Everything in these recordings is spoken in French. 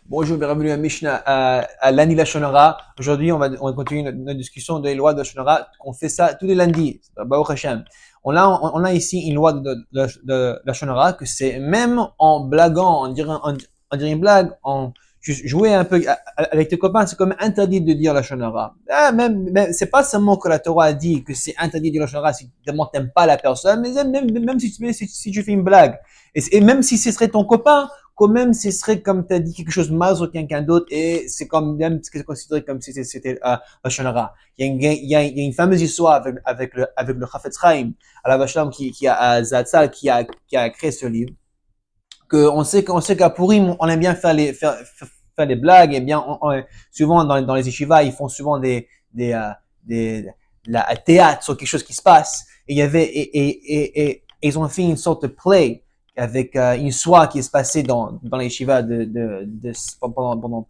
Bonjour, bienvenue à Mishnah, à lundi Lashon Hara. Aujourd'hui, on va continuer notre discussion des lois de Lashon Hara. On fait ça tous les lundis. Baruch Hashem. On a ici une loi de Lashon Hara que c'est même en blaguant, on dirait une blague, en jouer un peu avec tes copains, c'est comme interdit de dire Lashon Hara. Même, c'est pas seulement que la Torah a dit que c'est interdit de dire Lashon Hara si t'aimes pas la personne, mais même si tu fais une blague. Et même si ce serait ton copain, quand même, ce serait comme tu as dit quelque chose de mal sur quelqu'un d'autre et c'est comme même ce que c'est considéré comme si c'était Lashon Hara. Il y a une fameuse histoire avec le Chafetz Chaim à la Vashlam qui a Zatzal qui a créé ce livre. Que on sait qu'à Purim on aime bien faire les blagues et bien souvent dans les yeshivas ils font souvent des la théâtre sur quelque chose qui se passe et il y avait et ils ont fait une sorte de play avec une soirée qui se passait dans les yeshivas pendant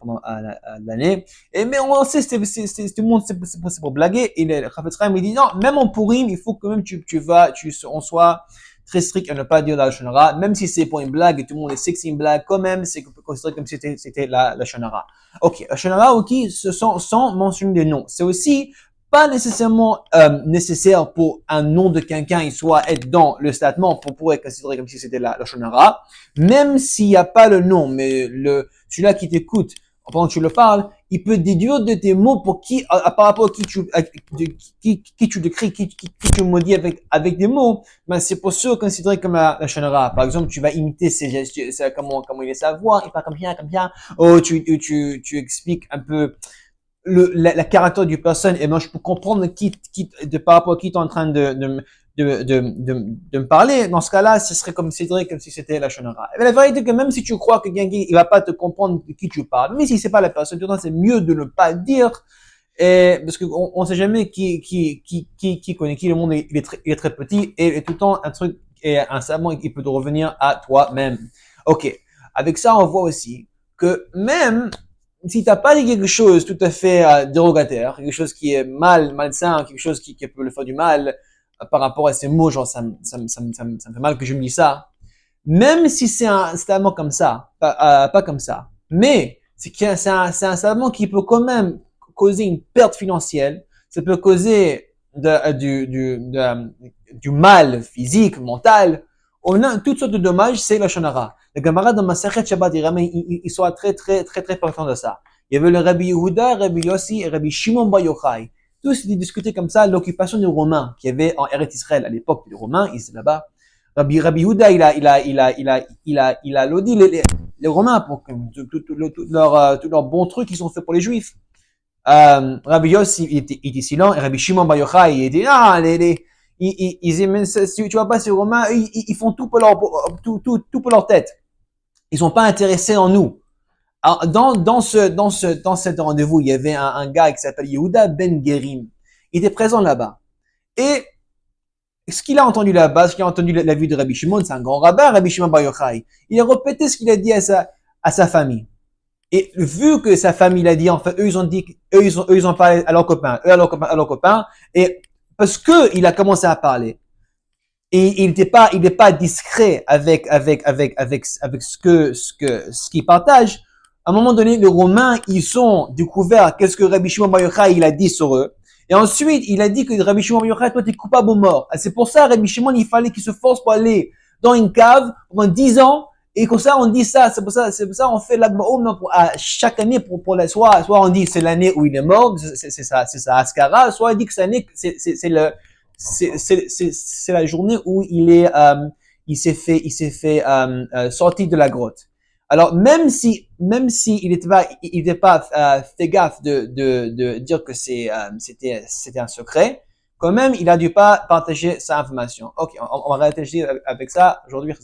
l'année et mais on sait tout le monde c'est pour blaguer et le Chafetz Chaim il dit non même en Purim il faut que même on soit très strict à ne pas dire la Lashon Hara, même si c'est pour une blague et tout le monde sait que c'est une blague, quand même, c'est considéré comme si c'était la Lashon Hara. Ok, Lashon Hara, ok, sans mentionner des noms. C'est aussi pas nécessairement nécessaire pour un nom de quelqu'un, il soit être dans le statement pour pouvoir être considéré comme si c'était la Lashon Hara, même s'il n'y a pas le nom, mais celui-là qui t'écoute, pendant que tu le parles, il peut déduire de tes mots pour par rapport à qui tu décris, qui tu maudis avec des mots, ben c'est pour sûr considéré comme la Lashon Hara. Par exemple, tu vas imiter ses gestes, comment il est sa voix, il parle comme ça, oh, tu expliques un peu la caractère du personne, et moi je peux comprendre par rapport à qui tu es en train de me parler. Dans ce cas-là, ce serait considéré comme si c'était la Lashon Hara. Mais la vérité est que même si tu crois que quelqu'un il va pas te comprendre de qui tu parles, mais si c'est pas la personne, c'est mieux de ne pas dire. Et parce qu'on sait jamais qui connaît qui. Le monde il est très petit et tout le temps un truc et un savant il peut te revenir à toi-même. Ok. Avec ça, on voit aussi que même si t'as pas dit quelque chose tout à fait dérogateur, quelque chose qui est malsain, quelque chose qui peut le faire du mal par rapport à ces mots, genre ça me fait mal que je me dise ça. Même si c'est un statement comme ça, pas comme ça, mais c'est un statement qui peut quand même causer une perte financière, ça peut causer du mal physique, mental. On a toutes sortes de dommages, c'est la Lashon Hara. Le Gemara dans Masechet Shabbat, il soit très important de ça. Il y avait le Rabbi Yehuda, Rabbi Yossi et Rabbi Shimon Bar Yochai. Tous ils discutaient comme ça l'occupation des Romains qui avait en Eretz Israël à l'époque. Les Romains, ils étaient là-bas. Rabbi Yehuda, il a laudi les Romains pour que tous leurs bons trucs qu'ils ont fait pour les Juifs. Rabbi Yossi, il était silent, et Rabbi Shimon Bar Yochai, il dit, ils disaient, mais tu vois pas, ces Romains, ils font tout pour leur tête. Ils sont pas intéressés en nous. Alors, dans cet rendez-vous, il y avait un gars qui s'appelle Yehuda Ben Gerim. Il était présent là-bas. Et ce qu'il a entendu là-bas, ce qu'il a entendu la vie de Rabbi Shimon, c'est un grand rabbin, Rabbi Shimon Bar Yochai. Il a répété ce qu'il a dit à sa famille. Et vu que sa famille l'a dit, en fait, eux, ils ont parlé à leurs copains, à leurs copains, et parce que il a commencé à parler, et il n'est pas discret avec ce qu'il partage. À un moment donné, les Romains, ils ont découvert qu'est-ce que Rabbi Shimon Bar Yochai, il a dit sur eux. Et ensuite, il a dit que Rabbi Shimon Bar Yochai, toi, t'es coupable ou mort. Et c'est pour ça, Rabbi Shimon, il fallait qu'il se force pour aller dans une cave pendant 10 ans. Et comme ça, on dit ça. C'est pour ça, on fait l'Akba à chaque année soit on dit c'est l'année où il est mort, c'est ça, Ascara, soit on dit que cette année, c'est la journée où il s'est fait sortir de la grotte. Alors même si il était pas fait gaffe de dire que c'était un secret, quand même il a dû pas partager sa information. Ok, on va réagir avec ça aujourd'hui.